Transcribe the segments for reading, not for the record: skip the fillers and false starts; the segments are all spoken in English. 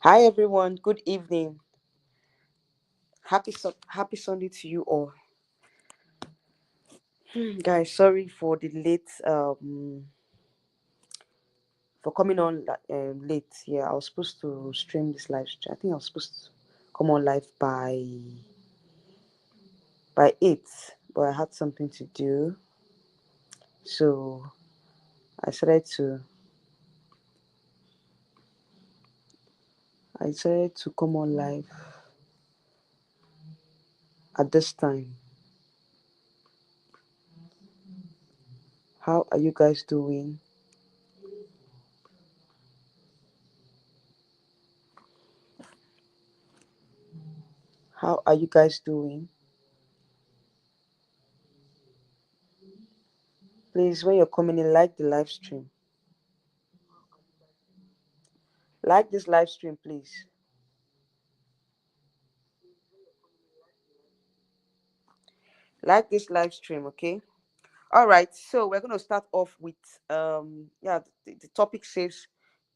Hi everyone, good evening. Happy Sunday to you all. Guys, sorry for the late for coming on late. Yeah, I was supposed to stream this live stream. I think I was supposed to come on live by 8, but I had something to do. So I decided to I decided to come on live at this time. How are you guys doing? How are you guys doing? Please, when you're coming in, like the live stream. Like this live stream, please. Like this live stream, okay? All right, so we're going to start off with the topic says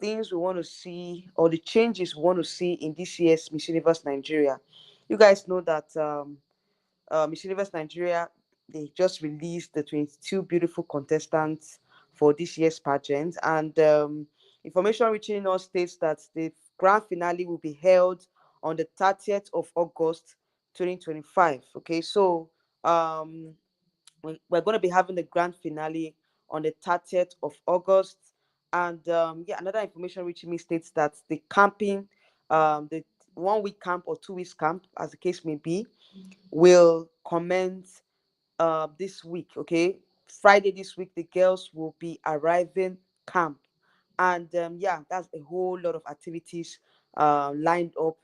things we want to see or the changes we want to see in this year's Miss Universe Nigeria. You guys know that Miss Universe Nigeria, they just released the 22 beautiful contestants for this year's pageant, and information reaching us states that the grand finale will be held on the 30th of August 2025. Okay, so um we're going to be having the grand finale on the 30th of August. And yeah, another information reaching me states that the camping, the 1 week camp or 2 weeks camp, as the case may be, will commence this week. Okay, Friday this week, the girls will be arriving camp, and yeah, that's a whole lot of activities lined up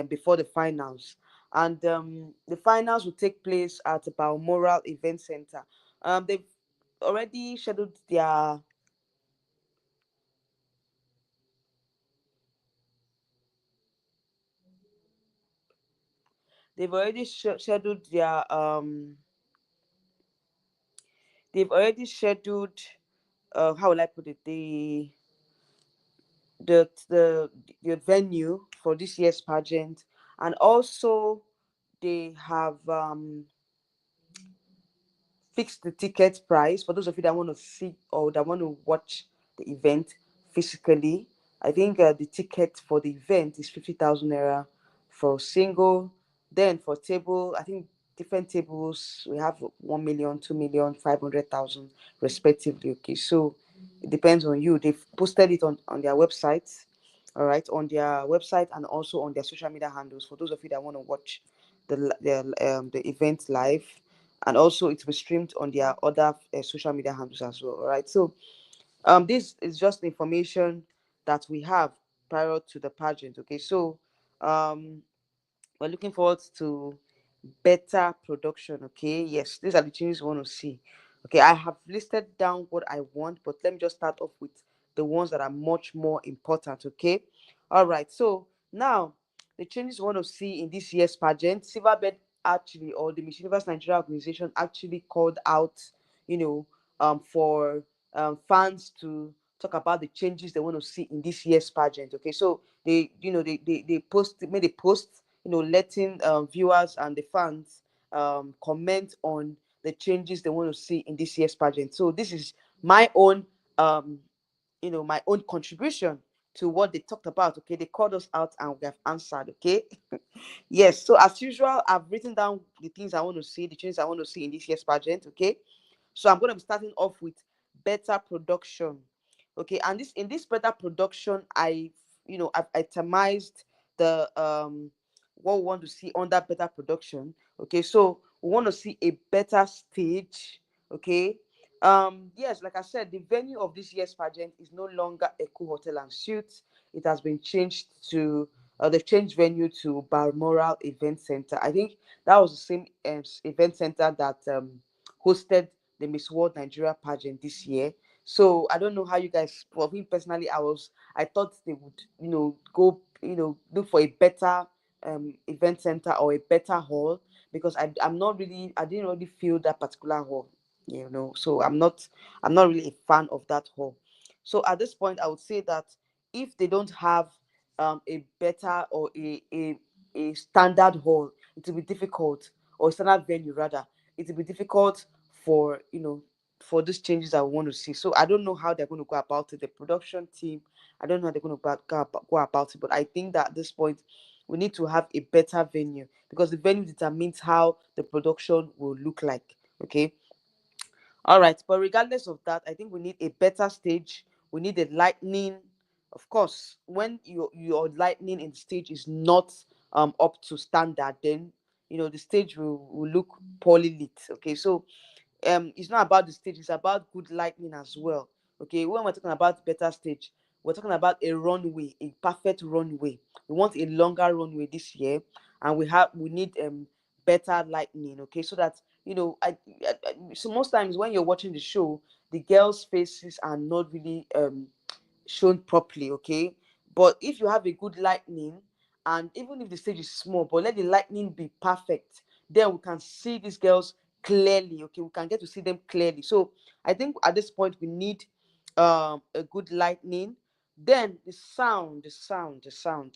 before the finals. And the finals will take place at the Balmoral Event Center. They've already scheduled their they've already scheduled their they've already scheduled how will I put it, the the the venue for this year's pageant, and also they have fixed the ticket price for those of you that want to see or that want to watch the event physically. I think the ticket for the event is 50,000 naira for single. Then for table, I think different tables we have 1 million, 2 million, 500,000 respectively. Okay, so it depends on you. They've posted it on their website, all right, on their website and also on their social media handles for those of you that want to watch the event live, and also it will be streamed on their other social media handles as well. All right, so this is just information that we have prior to the pageant. Okay, so um we're looking forward to better production. Okay, yes, these are the changes we want to see. Okay, I have listed down what I want, but let me just start off with the ones that are much more important. Okay, all right, so now the changes we want to see in this year's pageant. Silverbird actually, or the Miss Universe Nigeria organization, actually called out, you know, for fans to talk about the changes they want to see in this year's pageant. Okay, so they made a post, letting viewers and the fans comment on the changes they want to see in this year's pageant. So this is my own, um, my own contribution to what they talked about. Okay, they called us out and we have answered. Okay, yes. So as usual, I've written down the things I want to see, the changes I want to see in this year's pageant. Okay, so I'm going to be starting off with better production. Okay, and this in this better production, I've itemized the what we want to see under better production. Okay, so we want to see a better stage. Okay. Yes, like I said, the venue of this year's pageant is no longer Echo Hotel and Suites. It has been changed to they've changed venue to Balmoral Event Center. I think that was the same event center that hosted the Miss World Nigeria pageant this year. So I don't know how you guys. For me personally, I thought they would go look for a better event center or a better hall, because I didn't really feel that particular hall. So I'm not really a fan of that hall. So at this point, I would say that if they don't have a better or a standard hall, it will be difficult, or standard venue rather, it will be difficult for, for these changes that we want to see. So I don't know how they're going to go about it. The production team, I don't know how they're going to go about it, but I think that at this point we need to have a better venue, because the venue determines how the production will look like. Okay. All right, but regardless of that, I think we need a better stage. We need a lightning. Of course, when your lightning in the stage is not up to standard, then the stage will look poorly lit. Okay, so it's not about the stage, it's about good lighting as well. Okay, when we're talking about better stage, we're talking about a runway, a perfect runway. We want a longer runway this year, and we need better lighting. Okay, so that so most times when you're watching the show, the girls faces are not really shown properly. Okay, but if you have a good lightning, and even if the stage is small, but let the lightning be perfect, then we can see these girls clearly. Okay, we can get to see them clearly. So I think at this point we need a good lightning. Then the sound,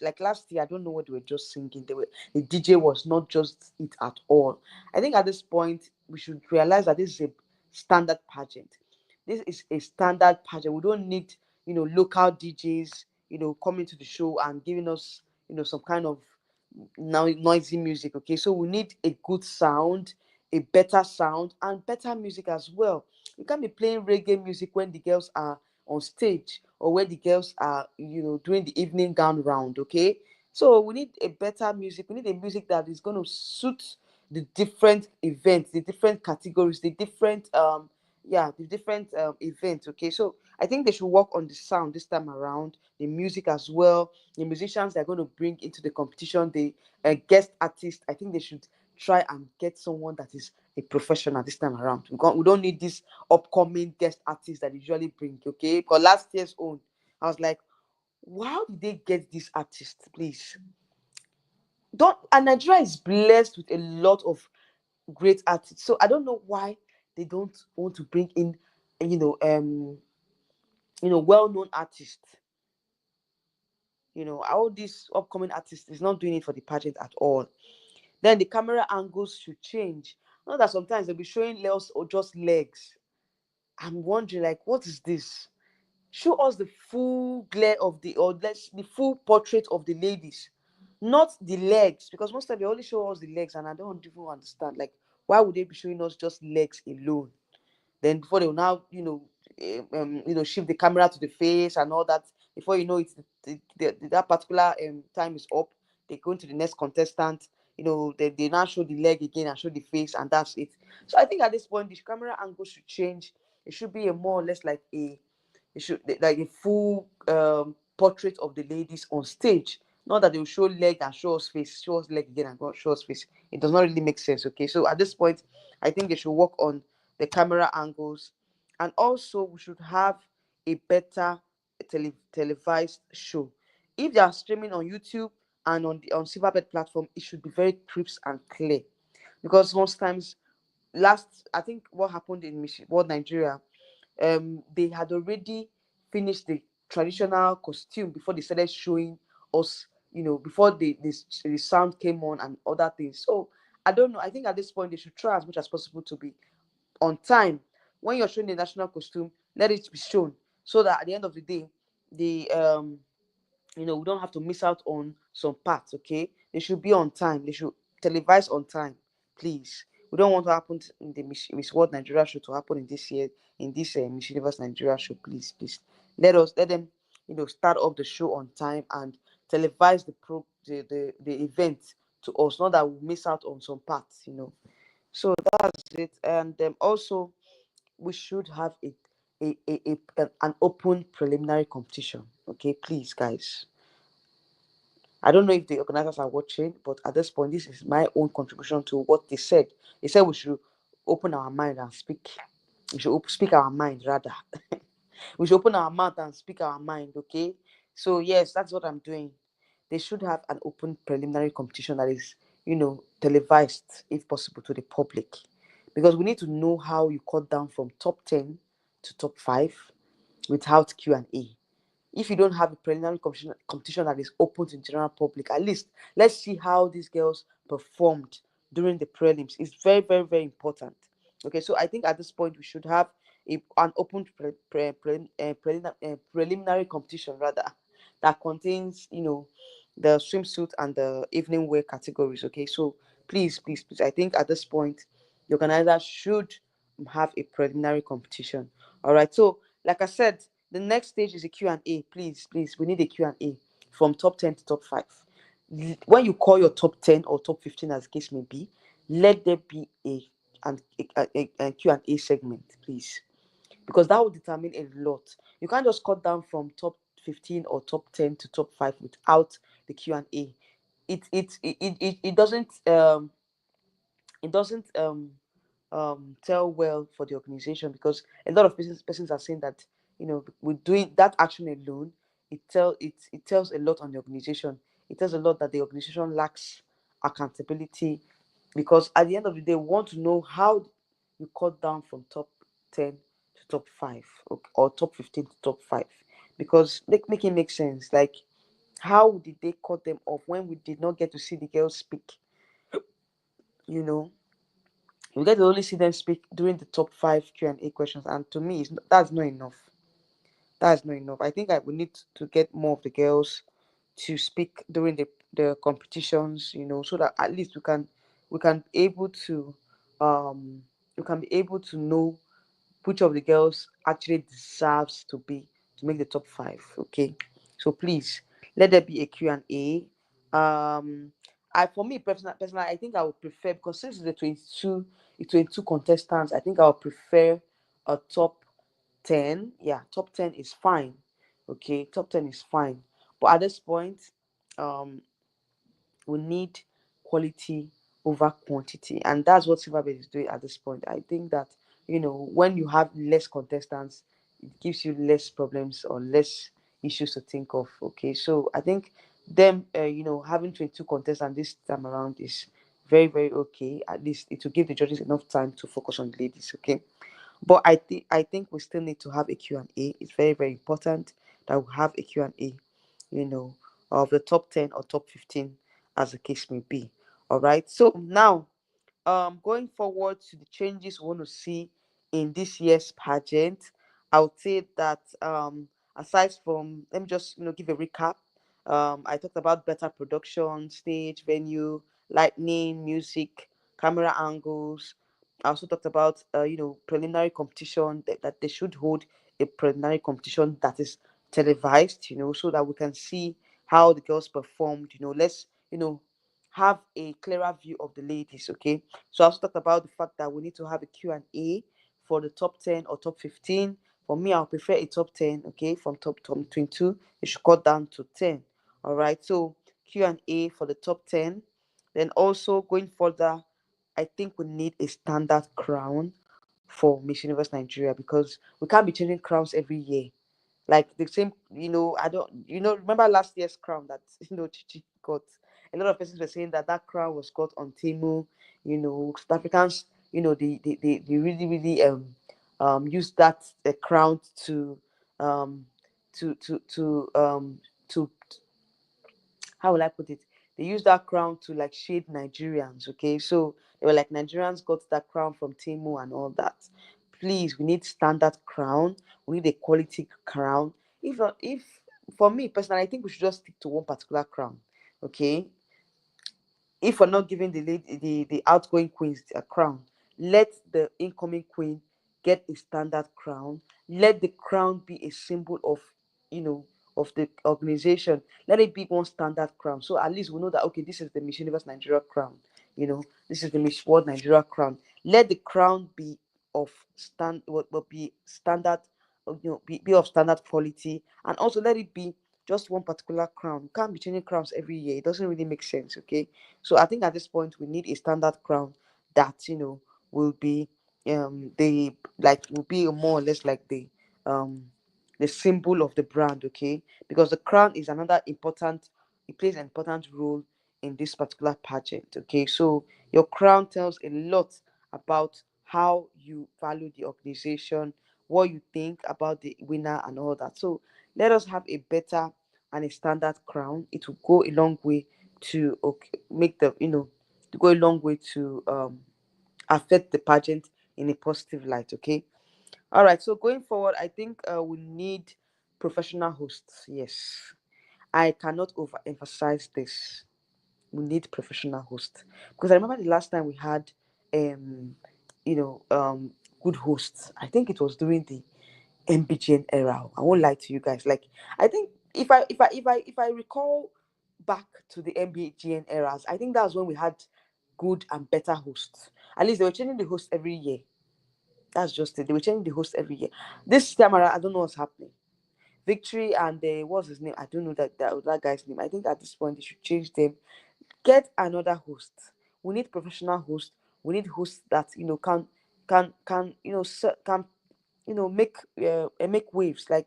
like last year, I don't know what they were just singing. The DJ was not just it at all. I think at this point we should realize that this is a standard pageant. This is a standard pageant. We don't need local DJs coming to the show and giving us some kind of noisy music. Okay, so we need a good sound, a better sound, and better music as well. You can't be playing reggae music when the girls are on stage, or when the girls are doing the evening gown round. Okay, so we need a better music. We need a music that is going to suit the different events, the different categories, the different events. Okay, so I think they should work on the sound this time around, the music as well, the musicians they're going to bring into the competition, the guest artist. I think they should try and get someone that is a professional this time around. We don't need this upcoming guest artist that they usually bring. Okay, because last year's own, I was like, how did they get this artist? Please don't. And Nigeria is blessed with a lot of great artists, so I don't know why they don't want to bring in you know um well-known artists. All these upcoming artists is not doing it for the pageant at all. Then the camera angles should change. Not that sometimes they'll be showing legs or just legs. I'm wondering, like, what is this? Show us the full glare of the full portrait of the ladies, not the legs, because most of they only show us the legs, and I don't even understand, like, why would they be showing us just legs alone? Then before they will now shift the camera to the face and all that, before you know it, that particular time is up, they go into the next contestant. They now show the leg again and show the face, and that's it. So I think at this point the camera angle should change. It should be a more or less like a full portrait of the ladies on stage. Not that they will show leg and show us face, show us leg again and go show us face. It does not really make sense. Okay, so at this point I think they should work on the camera angles. And also we should have a better televised show. If they are streaming on YouTube and on Silverbird platform, it should be very crisp and clear. Because most times, last I think what happened in Miss World Nigeria, they had already finished the traditional costume before they started showing us, before the sound came on and other things. So I don't know. I think at this point they should try as much as possible to be on time. When you're showing the national costume, let it be shown, so that at the end of the day, the we don't have to miss out on some parts. Okay, they should be on time. They should televise on time, please. We don't want to happen in the Miss World Nigeria show to happen in this year, in this Miss Universe Nigeria show. Please let them start up the show on time and televise the event to us, not that we miss out on some parts. So that's it. And also we should have an open preliminary competition. Okay, please, guys. I don't know if the organizers are watching, but at this point, this is my own contribution to what they said. They said we should open our mind and speak. We should speak our mind rather. We should open our mouth and speak our mind. Okay. So yes, that's what I'm doing. They should have an open preliminary competition that is, televised if possible to the public, because we need to know how you cut down from top 10 to top 5 without Q&A. if you don't have a preliminary competition that is open to the general public, at least let's see how these girls performed during the prelims. It's very, very, very important. Okay, so I think at this point we should have an open preliminary competition rather, that contains, the swimsuit and the evening wear categories. Okay, so please, please, please, I think at this point the organizer should have a preliminary competition. All right, so like I said, the next stage is a Q&A. Please, please, we need a Q&A from top 10 to top 5. When you call your top 10 or top 15, as the case may be, let there be a Q&A segment, please, because that will determine a lot. You can't just cut down from top 15 or top 10 to top 5 without the Q&A. It doesn't tell well for the organization, because a lot of persons are saying that, with doing that action alone, it tells a lot on the organization. It tells a lot that the organization lacks accountability, because at the end of the day we want to know how you cut down from top 10 to top 5, or top 15 to top 5, because make it make sense. Like, how did they cut them off when we did not get to see the girls speak? you know we get to only see them speak during the top 5 Q&A questions, and to me that's not enough. That's not enough. I think I would need to get more of the girls to speak during the competitions, so that at least we can able to we can be able to know which of the girls actually deserves to make the top 5. Okay, so please let there be a Q&A. I For me personally, I think I would prefer, because since it's the 22 contestants, I think I would prefer a top 10. Yeah, top 10 is fine. Okay, top 10 is fine. But at this point, um we need quality over quantity, and that's what Silverbird is doing at this point. I think that, when you have less contestants, it gives you less problems or less issues to think of. Okay, so I think them, having 22 contestants this time around is very, very okay. At least it will give the judges enough time to focus on the ladies. Okay, but I think we still need to have a Q&A. It's very, very important that we have a Q&A, you know, of the top 10 or top 15, as the case may be. All right. So now, going forward to the changes we want to see in this year's pageant, I would say that, aside from, let me just, give a recap. I talked about better production, stage, venue, lighting, music, camera angles. I also talked about, preliminary competition, that they should hold a preliminary competition that is televised, so that we can see how the girls performed. Let's, have a clearer view of the ladies. Okay, so I also talked about the fact that we need to have a Q&A for the top 10 or top 15. For me, I'll prefer a top 10. Okay, from top 22, it should cut down to 10. All right, so Q&A for the top 10. Then also going further, I think we need a standard crown for Miss Universe Nigeria, because we can't be changing crowns every year. Like the same, I don't, remember last year's crown that, Chichi got. A lot of persons were saying that that crown was got on Temu. South Africans, they really, really use that crown to um to how will I put it? They use that crown to like shade Nigerians. Okay, so they were like, Nigerians got that crown from Timu and all that. Please, we need standard crown. We need a quality crown. If For me personally, I think we should just stick to one particular crown. Okay, if we're not giving the outgoing queens a crown, let the incoming queen get a standard crown. Let the crown be a symbol you know of the organization. Let it be one standard crown, so at least we know that, okay, this is the Miss Universe Nigeria crown. This is the Miss World Nigeria crown. Let the crown be of will be standard, be of standard quality, and also let it be just one particular crown. You can't be changing crowns every year. It doesn't really make sense. Okay, so I think at this point we need a standard crown that, will be the like will be more or less like um the symbol of the brand. Okay, because the crown is another important, it plays an important role in this particular pageant. Okay, so your crown tells a lot about how you value the organization, what you think about the winner and all that. So Let us have a better and a standard crown. It will go a long way to, okay, make the, to go a long way to affect the pageant in a positive light. Okay. All right. So going forward, I think we need professional hosts. Yes, I cannot overemphasize this. We need professional hosts, because I remember the last time we had um you know good hosts. I think it was during the MBGN era. I won't lie to you guys. Like, I think if I recall back to the MBGN eras, I think that's when we had good and better hosts. At least they were changing the host every year. That's just it. They were changing the host every year. This time around, I don't know what's happening. Victory and what's his name? I don't know that guy's name. I think at this point they should change them. Get another host. We need professional hosts. We need hosts that can can make make waves. Like,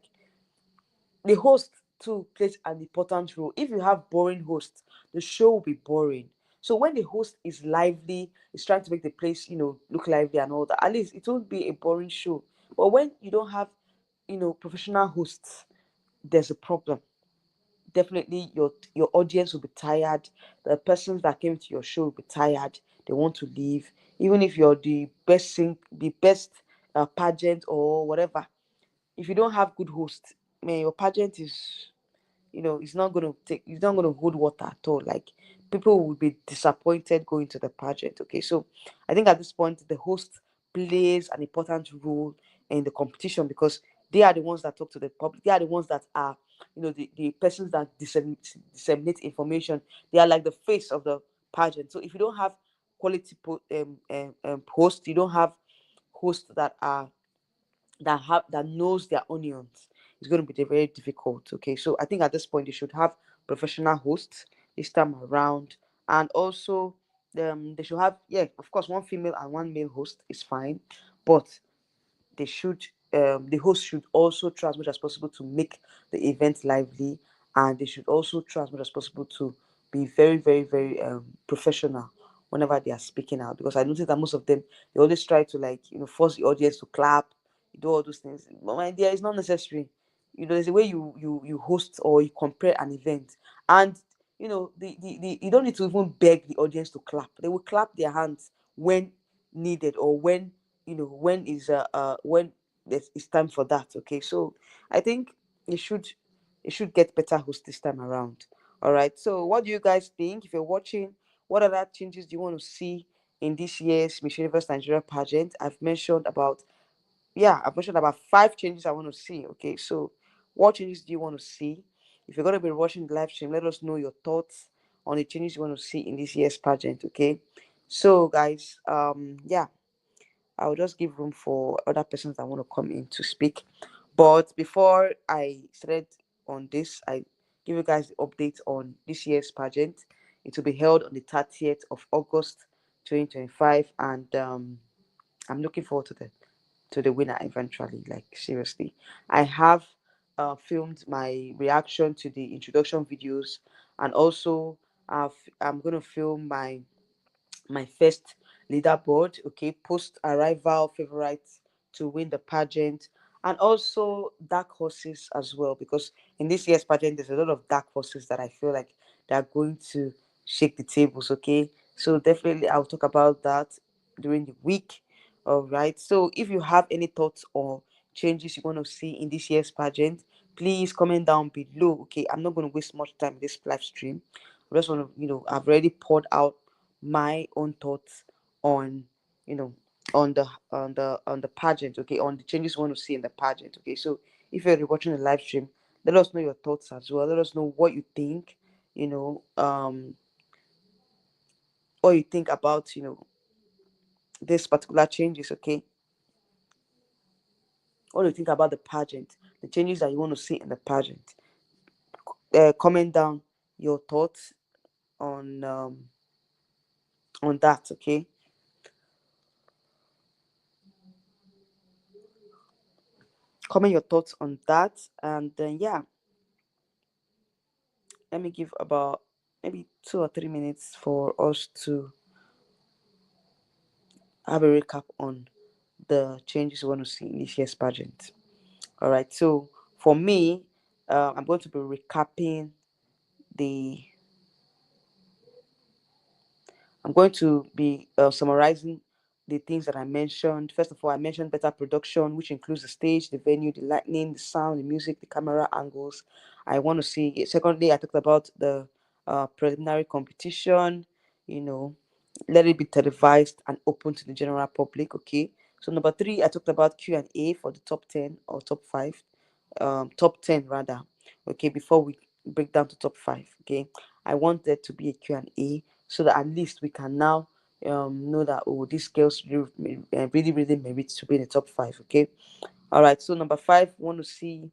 the host too plays an important role. If you have boring hosts, the show will be boring. So when the host is lively, is trying to make the place look lively and all that, at least it won't be a boring show. But when you don't have professional hosts, there's a problem. Definitely your audience will be tired. The persons that came to your show will be tired. They want to leave. Even if you're the best pageant or whatever, if you don't have good hosts, man, your pageant is, it's not going to hold water at all. Like, people will be disappointed going to the pageant. Okay, so I think at this point the host plays an important role in the competition, because they are the ones that talk to the public. They are the ones that are, the persons that disseminate information. They are like the face of the pageant. So if you don't have quality hosts, you don't have hosts that knows their onions, it's going to be very difficult. Okay, so I think at this point they should have professional hosts this time around. And also, they should have, yeah, of course, one female and one male host is fine, but they should the host should also try as much as possible to make the event lively, and they should also try as much as possible to be very, very, very professional whenever they are speaking out, because I noticed that most of them, they always try to, like, force the audience to clap, do all those things. But my dear, it's not necessary. There's a way you host or you compare an event. And you don't need to even beg the audience to clap. They will clap their hands when needed, or when when it's time for that. Okay, so I think it should it should get better host this time around. All right, so what do you guys think? If you're watching, what other changes do you want to see in this year's Miss Universe Nigeria pageant? I've mentioned about 5 changes I want to see. Okay, so what changes do you want to see? If you're going to be watching the live stream, let us know your thoughts on the changes you want to see in this year's pageant. Okay, so guys, I'll just give room for other persons that want to come in to speak. But before I started on this, I give you guys the update on this year's pageant. It will be held on the 30th of August 2025, and I'm looking forward to the winner eventually. Like, seriously, I have filmed my reaction to the introduction videos, and also I'm going to film my first leaderboard, okay, post arrival favorites to win the pageant, and also dark horses as well, because in this year's pageant there's a lot of dark horses that I feel like they're going to shake the tables. Okay, so definitely I'll talk about that during the week. All right, so if you have any thoughts or changes you want to see in this year's pageant, please comment down below. Okay, I'm not going to waste much time in this live stream. I just want to, I've already poured out my own thoughts on, you know on the pageant. Okay, on the changes we want to see in the pageant. Okay, so if you're watching the live stream, let us know your thoughts as well. Let us know what you think, you know what you think about this particular changes. Okay, what do you think about the pageant, the changes that you want to see in the pageant? Comment down your thoughts on that. Okay, comment your thoughts on that, and then, yeah, let me give about maybe 2 or 3 minutes for us to have a recap on the changes we want to see in this year's pageant. All right. So for me, I'm going to be recapping the I'm going to be summarizing the things that I mentioned. First of all, I mentioned better production, which includes the stage, the venue, the lighting, the sound, the music, the camera angles. I want to see. Secondly, I talked about the preliminary competition. You know, let it be televised and open to the general public. Okay. So number three, I talked about Q&A for the top 10 or top five, top 10 rather. Okay, before we break down to top five. Okay, I want there to be a Q&A so that at least we can now know that, oh, these girls really merit to be in the top five. Okay, all right. So number five, want to see,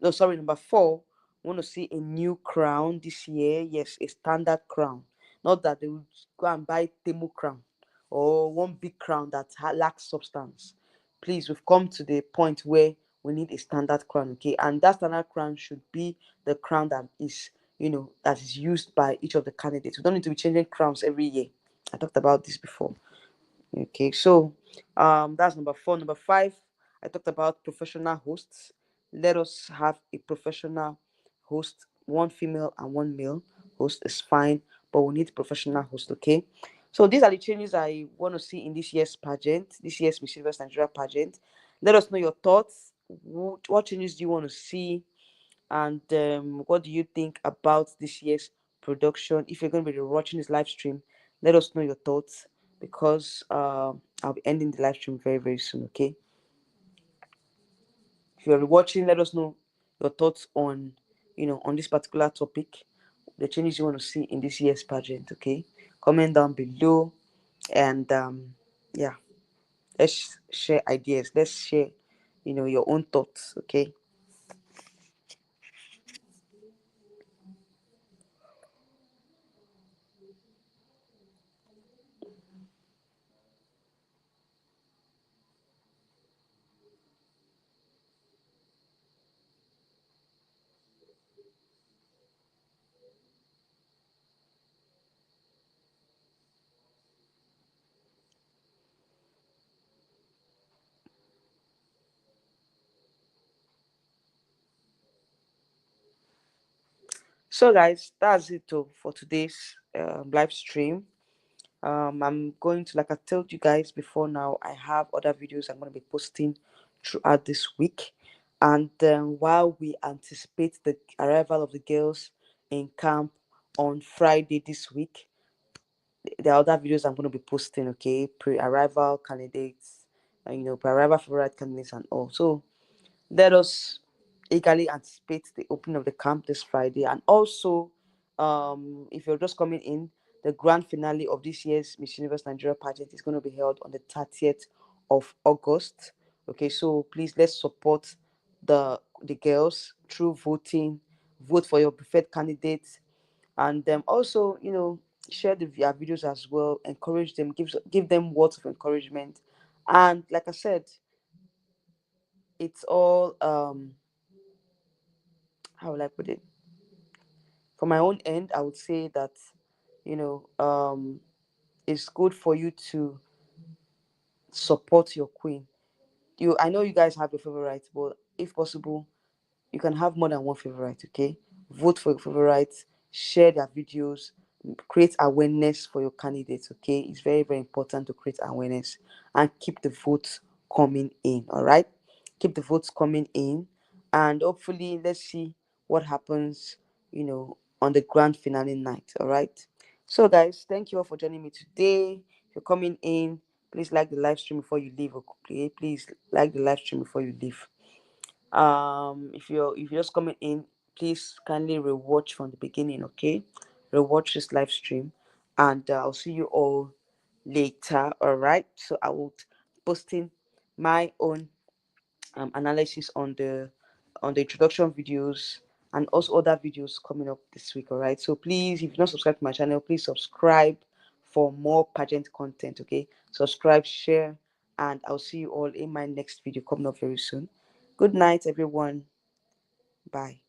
no, sorry, number four, want to see a new crown this year. Yes, a standard crown, not that they would go and buy Temu crown or one big crown that lacks substance. Please, we've come to the point where we need a standard crown. Okay, and that standard crown should be the crown that is, that is used by each of the candidates. We don't need to be changing crowns every year. I talked about this before. Okay, so that's number four. Number five, I talked about professional hosts. Let us have a professional host, one female and one male host is fine, but we need professional host. Okay, so these are the changes I want to see in this year's pageant, this year's Miss Universe Nigeria pageant. Let us know your thoughts. What changes do you want to see? And what do you think about this year's production? If you're going to be watching this live stream, let us know your thoughts, because I'll be ending the live stream very, very soon. Okay. If you're watching, let us know your thoughts on, on this particular topic, the changes you want to see in this year's pageant. Okay. Comment down below, and yeah, let's share ideas. Let's share, your own thoughts. Okay. So, guys, that's it for today's live stream. I'm going to, like I told you guys before now, I have other videos I'm going to be posting throughout this week. And while we anticipate the arrival of the girls in camp on Friday this week, there are other videos I'm going to be posting, okay? Pre-arrival candidates, pre-arrival favorite candidates and all. So let us eagerly anticipate the opening of the camp this Friday. And also, if you're just coming in, the grand finale of this year's Miss Universe Nigeria pageant is going to be held on the 30th of August. Okay, so please, let's support the girls through voting. Vote for your preferred candidates, and also, share their videos as well. Encourage them, give them words of encouragement. And like I said, it's all how will I put it? From my own end, I would say that, you know, um, it's good for you to support your queen. I know you guys have your favorite, but if possible, you can have more than one favorite. Okay, vote for your favorites, share their videos, create awareness for your candidates. Okay, it's very, very important to create awareness and keep the votes coming in. All right, keep the votes coming in, and hopefully let's see what happens, on the grand finale night. All right, so guys, thank you all for joining me today. If you're coming in, please like the live stream before you leave. Okay, please like the live stream before you leave. If you're just coming in, please kindly rewatch from the beginning. Okay, rewatch this live stream, and I'll see you all later. All right, so I will posting my own analysis on the introduction videos, and also other videos coming up this week. All right, so please, if you're not subscribed to my channel, please subscribe for more pageant content. Okay, subscribe, share, and I'll see you all in my next video coming up very soon. Good night, everyone. Bye.